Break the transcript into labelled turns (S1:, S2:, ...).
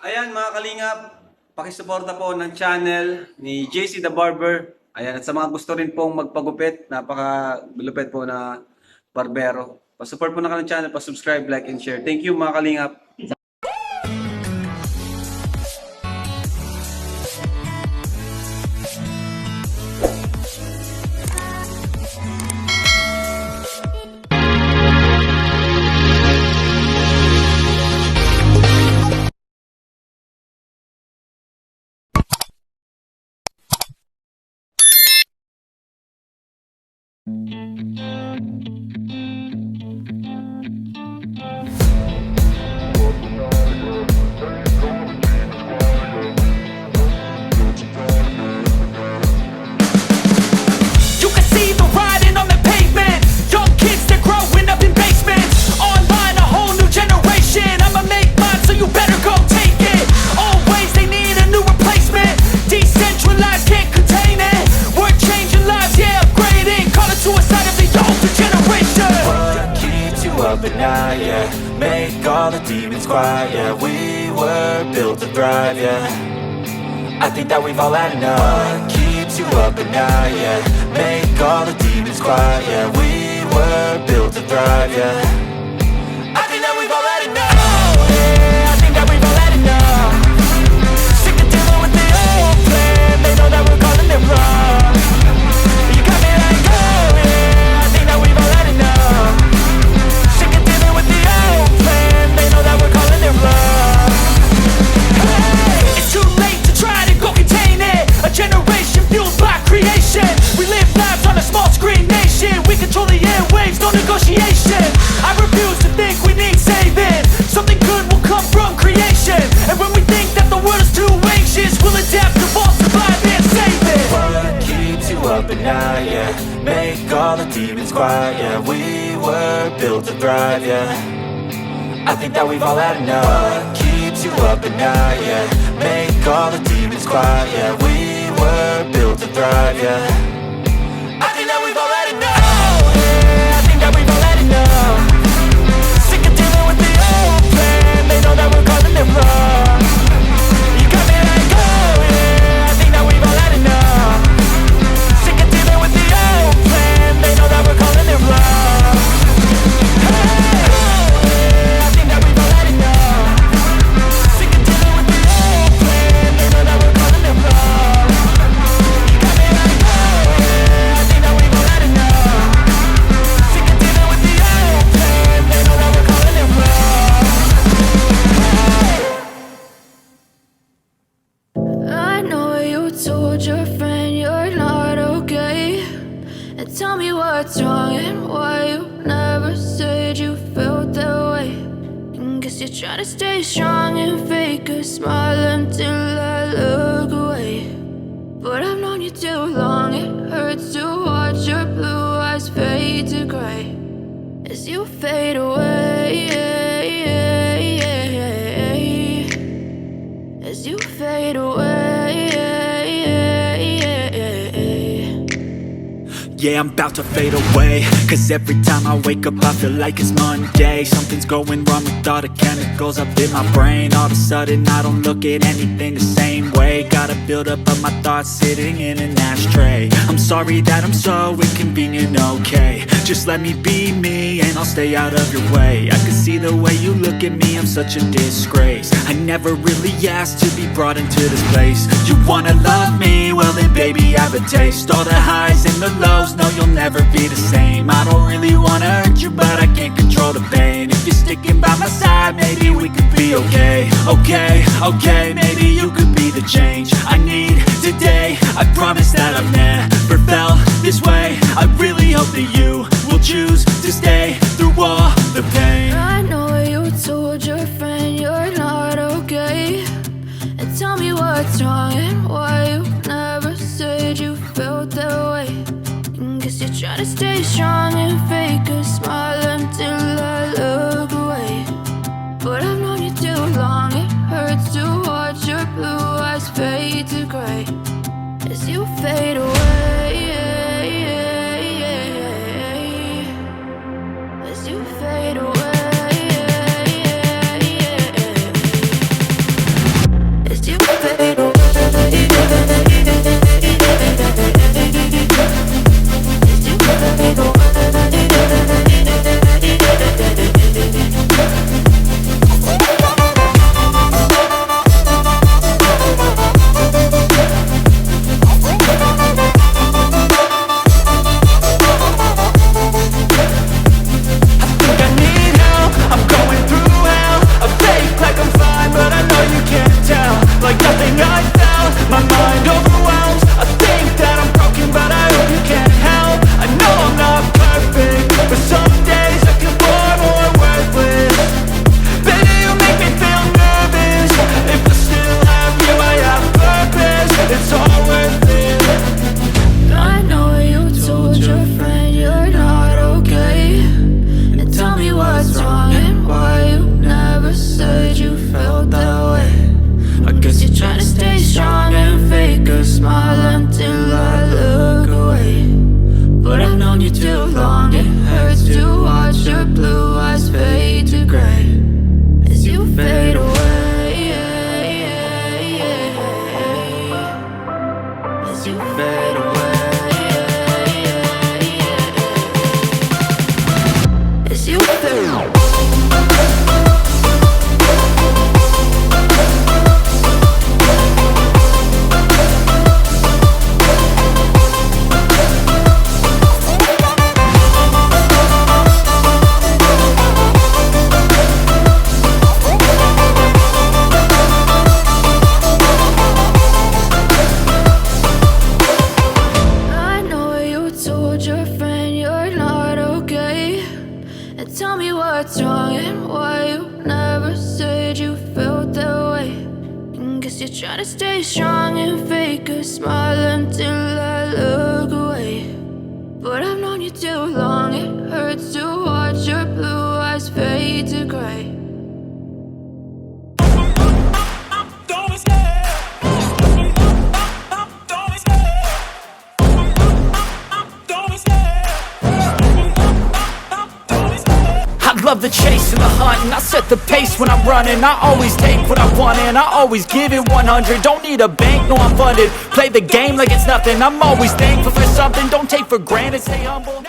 S1: Ayan mga kalingap, pakisuporta po ng channel ni JC the Barber. Ayan, at sa mga gusto rin pong magpagupit, napaka-lupit po na barbero. Pasupport po na kanilang channel, pasubscribe, like, and share. Thank you mga kalingap.
S2: You can see the writing on the pavement. Young kids, they're growing up in basements. Online, a whole new generation. I'ma make mine, so you better go take it. Always, they need a new replacement. Decentralized, can't contain it. We're changing lives, yeah, upgrading. Call it suicide of the older generation.
S3: What keeps you up at night, yeah? Make all the demons quiet, yeah. We were built to thrive, yeah. I think that we've all had enough. What keeps you up at night, yeah? Make all the demons quiet, yeah. We were built to thrive, yeah. I think that we've all had enough. Oh, yeah, I think that we've all had enough. Sick of dealing with the old plan. They know that we're calling it wrong. You got me like, oh, yeah, I think that we've all had enough. Sick of dealing with the old plan. They know that we're calling it wrong.
S2: Hey, it's too late to try to go contain it. A generation fueled by creation. We live lives on a small screen nation. We control the airwaves, no negotiation. I refuse to think we need saving. Something good will come from creation. And when we think that the world is too anxious, we'll adapt, evolve, survive, and save it.
S3: What keeps you up at night, yeah? Make all the demons quiet, yeah. We were built to thrive, yeah. I think that we've all had enough. What keeps you up at night, yeah? Make all the demons quiet, yeah. We were built to thrive, yeah. I think that we've all had enough. Oh, yeah, I think that we've all had enough. Sick of dealing with the old plan. They know that we're calling it wrong. You got me like, oh, yeah, I think that we've all had enough. Sick of dealing with the old plan. They know that we're calling it wrong. Hey, oh, yeah, I think that we've all had enough. Sick of dealing with the old plan. They know that we're calling it wrong. You got me like, oh, yeah, I think that we've all had enough. Sick of dealing with the old plan. They know that we're calling it wrong.
S4: I know you told your friend you're not okay. And tell me what's wrong and why you never said you felt that way. And guess you're trying to stay strong and fake a smile until I look away. But I've known you too long, it hurts to watch your blue eyes fade to gray as you fade away. As you fade away.
S3: Yeah, I'm about to fade away. Cause every time I wake up I feel like it's Monday. Something's going wrong with all the chemicals up in my brain. All of a sudden I don't look at anything the same way. Gotta build up of my thoughts sitting in an ashtray. I'm sorry that I'm so inconvenient, okay. Just let me be me and I'll stay out of your way. I can see the way you look at me, I'm such a disgrace. I never really asked to be brought into this place. You wanna love me? Well then baby have a taste. All the highs and the lows, no you'll never be the same. I don't really wanna hurt you but I can't control the pain. If you're sticking by my side maybe we could be okay. Okay, maybe you could be the change I need today. I promise that I've never felt this way. I really hope that you will choose to stay through all the pain.
S4: I know you told your friend you're not okay. And tell me what's wrong and why you never said you felt that way. And guess you're trying to stay strong and fake a smile until I look away. But I've known you too long, it hurts to watch your blue eyes fade to gray as you fade away. As you fade away. you're trying to stay strong and fake a smile until I look away. But I've known you too long, it hurts to watch your blue eyes fade to gray.
S2: I love the chase and the hunt, and I set the pace when I'm running. I always take what I want and I always give it 100. Don't need a bank, no I'm funded. Play the game like it's nothing. I'm always thankful for something. Don't take for granted, stay humble.